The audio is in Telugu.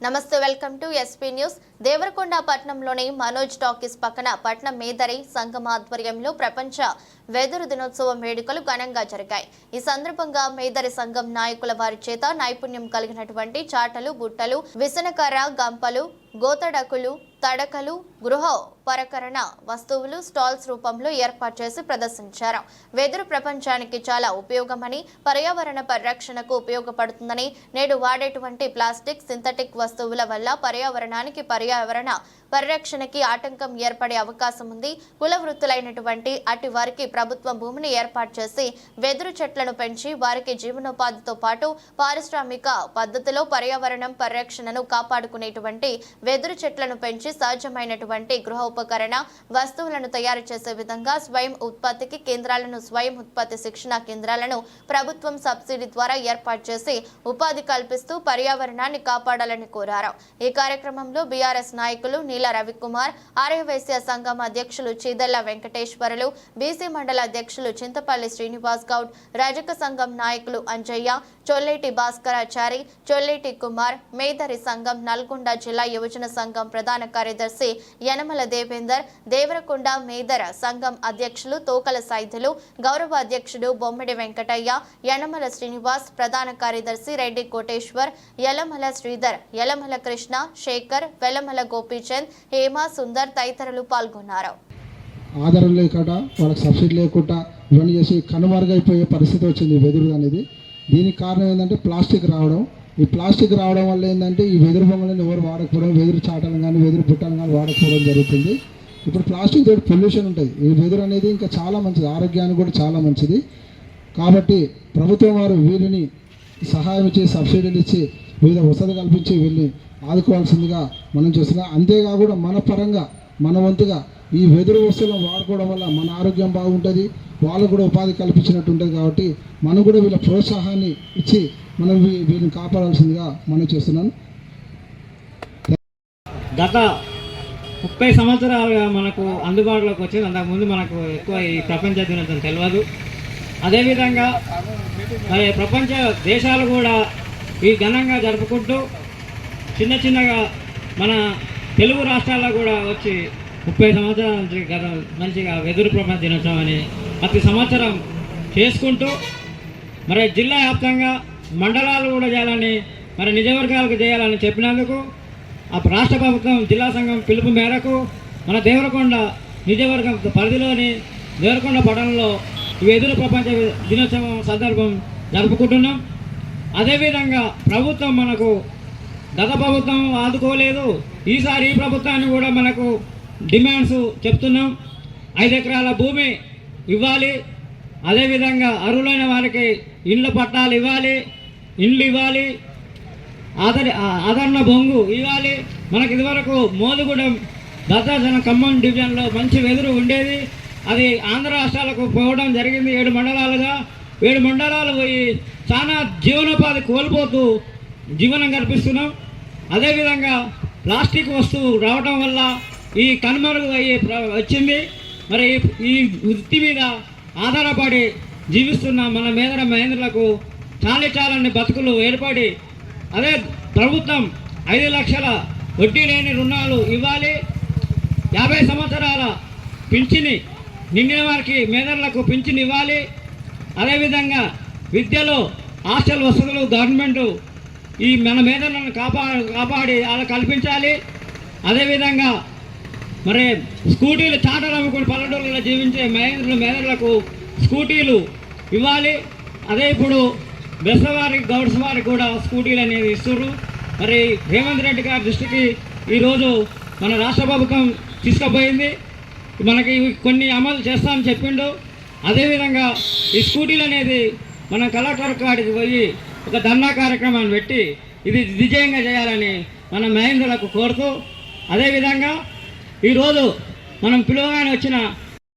నమస్తే welcome to SP News. Devarakonda పట్టణంలోని మనోజ్ టాకీస్ పక్కన పట్నం మేదరి సంఘం ఆధ్వర్యంలో ప్రపంచ వెదురు దినోత్సవం వేడుకలు ఘనంగా జరిగాయి. ఈ సందర్భంగా మేదరి సంఘం నాయకుల వారి చేత నైపుణ్యం కలిగినటువంటి చాటలు, బుట్టలు, విసనకర్ర, గంపలు, గోతడకులు, తడకలు, గృహ పరకరణ వస్తువులు స్టాల్స్ రూపంలో ఏర్పాటు చేసి ప్రదర్శించారు. వెదురు ప్రపంచానికి చాలా ఉపయోగమని, పర్యావరణ పరిరక్షణకు ఉపయోగపడుతుందని, నేడు వాడేటువంటి ప్లాస్టిక్, సింథటిక్ వస్తువుల వల్ల పర్యావరణానికి పర్యావరణ పరిరక్షణకి ఆటంకం ఏర్పడే అవకాశం ఉంది. కుల వృత్తులైనటువంటి అటు వారికి ప్రభుత్వం భూమిని ఏర్పాటు చేసి వెదురు చెట్లను పెంచి వారికి జీవనోపాధితో పాటు పారిశ్రామిక పద్ధతిలో పర్యావరణం పరిరక్షణను కాపాడుకునేటువంటి వెదురు చెట్లను పెంచి సహజమైనటువంటి గృహ ఉపకరణ వస్తువులను తయారు చేసే విధంగా స్వయం ఉత్పత్తికి కేంద్రాలను, స్వయం ఉత్పత్తి శిక్షణ కేంద్రాలను ప్రభుత్వం సబ్సిడీ ద్వారా ఏర్పాటు చేసి ఉపాధి కల్పిస్తూ పర్యావరణాన్ని కాపాడాలని కోరారు. ఈ కార్యక్రమంలో బీఆర్ఎస్ నాయకులు నీల రవికుమార్, ఆర్యవైశ్య సంఘం అధ్యక్షులు చీదెల్ల వెంకటేశ్వరులు, బీసీ మండల అధ్యక్షులు చింతపల్లి శ్రీనివాస్ గౌడ్, రజక సంఘం నాయకులు అంజయ్య, చొల్లేటి భాస్కరాచారి, చొల్లేటి కుమార్, మేదరి సంఘం నల్గొండ జిల్లా యువజన సంఘం ప్రధాన కార్యదర్శి యనమల దేవేందర్, దేవరకొండ మేదర సంఘం అధ్యక్షులు తోకల సైదులు, గౌరవ అధ్యక్షుడు బొమ్మిడి వెంకటయ్య, యనమల శ్రీనివాస్, ప్రధాన కార్యదర్శి రెడ్డి కోటేశ్వర్, యలమల శ్రీధర్, యలమల కృష్ణ, శేఖర్, వెలమల గోపీచంద్, హేమ, సుందర్ తదితరులు పాల్గొన్నారు. ఆధారం లేకుండా వాళ్ళకి సబ్సిడీ లేకుండా ఇవన్నీ చేసి కనుమరుగైపోయే పరిస్థితి వచ్చింది వెదురు అనేది. దీనికి కారణం ఏంటంటే ప్లాస్టిక్ రావడం. ఈ ప్లాస్టిక్ రావడం వల్ల ఏంటంటే ఈ వెదురు బొమ్మలను ఎవరు వాడకపోవడం, వెదురు చాటలు కానీ వెదురు బుట్టలు కానీ వాడకపోవడం జరుగుతుంది. ఇప్పుడు ప్లాస్టిక్ తోటి పొల్యూషన్ ఉంటుంది. ఈ వెదురు అనేది ఇంకా చాలా మంచిది, ఆరోగ్యానికి కూడా చాలా మంచిది. కాబట్టి ప్రభుత్వం వారు వీరిని సహాయం ఇచ్చి సబ్సిడీలు ఇచ్చి వివిధ వసతి కల్పించి వీళ్ళని ఆదుకోవాల్సిందిగా మనం చేస్తున్నాం. అంతేకాకుండా మన పరంగా మన వంతుగా ఈ వెదురు వస్తువులను వాడుకోవడం వల్ల మన ఆరోగ్యం బాగుంటుంది, వాళ్ళకు కూడా ఉపాధి కల్పించినట్టు ఉంటుంది. కాబట్టి మనం కూడా వీళ్ళ ప్రోత్సాహాన్ని ఇచ్చి మనం వీళ్ళని కాపాడాల్సిందిగా మనం చేస్తున్నాను. గత 30 సంవత్సరాలుగా మనకు అందుబాటులోకి వచ్చింది. అంతకుముందు మనకు ఎక్కువ ఈ ప్రపంచ దినోత్సవం తెలియదు. అదేవిధంగా మరి ప్రపంచ దేశాలు కూడా ఈ ఘనంగా జరుపుకుంటూ చిన్న చిన్నగా మన తెలుగు రాష్ట్రాల్లో కూడా వచ్చి 30 సంవత్సరాల నుంచి గత మంచిగా వెదురు ప్రపంచ దినోత్సవం అని ప్రతి సంవత్సరం చేసుకుంటూ మరి జిల్లా వ్యాప్తంగా మండలాలు కూడా చేయాలని, మరి నిజవర్గాలకు చేయాలని చెప్పినందుకు ఆ రాష్ట్ర ప్రభుత్వం జిల్లా సంఘం పిలుపు మేరకు మన దేవరకొండ నిజవర్గం పరిధిలోని దేవరకొండ పట్టణంలో వెదురు ప్రపంచ దినోత్సవం సందర్భం జరుపుకుంటున్నాం. అదేవిధంగా ప్రభుత్వం మనకు గత ప్రభుత్వం ఆదుకోలేదు. ఈసారి ఈ ప్రభుత్వాన్ని కూడా మనకు డిమాండ్స్ చెప్తున్నాం. 5 ఎకరాల భూమి ఇవ్వాలి, అదేవిధంగా వారికి ఇండ్ల పట్టాలు ఇవ్వాలి, ఇండ్లు ఇవ్వాలి, ఆదరణ బొంగు ఇవ్వాలి. మనకు ఇదివరకు మోదుగూడెం భద్రాచలం ఖమ్మం డివిజన్లో మంచి వెదురు ఉండేది. అది ఆంధ్ర రాష్ట్రాలకు పోవడం జరిగింది. 7 మండలాలుగా 7 మండలాలు పోయి చాలా జీవనోపాధి కోల్పోతూ జీవనం కల్పిస్తున్నాం. అదేవిధంగా ప్లాస్టిక్ వస్తువు రావడం వల్ల ఈ కనుమరుగు వచ్చింది. మరి ఈ వృత్తి మీద ఆధారపడి జీవిస్తున్న మన మేదర మహేంద్రులకు చాలని బతుకులు ఏర్పడి అదే ప్రభుత్వం 5 లక్షల వడ్డీ లేని రుణాలు ఇవ్వాలి, 50 సంవత్సరాల పింఛని నిండిన వారికి మేదర్లకు పింఛన్ ఇవ్వాలి. అదేవిధంగా విద్యలో హాస్టల్ వసతులు గవర్నమెంట్ ఈ మన మేదర్లను కాపాడి అలా కల్పించాలి. అదేవిధంగా మరి స్కూటీలు చాటలు అమ్ముకుని పల్లెటూళ్ళలో జీవించే మేదర్లకు స్కూటీలు ఇవ్వాలి. అదే ఇప్పుడు బెస్సవారికి గౌడ్స్ వారికి కూడా స్కూటీలు అనేది ఇస్తున్నారు. మరి రేవంత్ రెడ్డి గారి దృష్టికి ఈరోజు మన రాష్ట్ర ప్రభుత్వం తీసుకుపోయింది. మనకి కొన్ని అమలు చేస్తామని చెప్పిండు. అదేవిధంగా ఈ స్కూటీలు అనేది మనం కలెక్టర్ కాడికి పోయి ఒక ధర్నా కార్యక్రమాన్ని పెట్టి ఇది విజయంగా చేయాలని మన మహేంద్రులకు కోరుతూ, అదేవిధంగా ఈరోజు మనం పిలువగానే వచ్చిన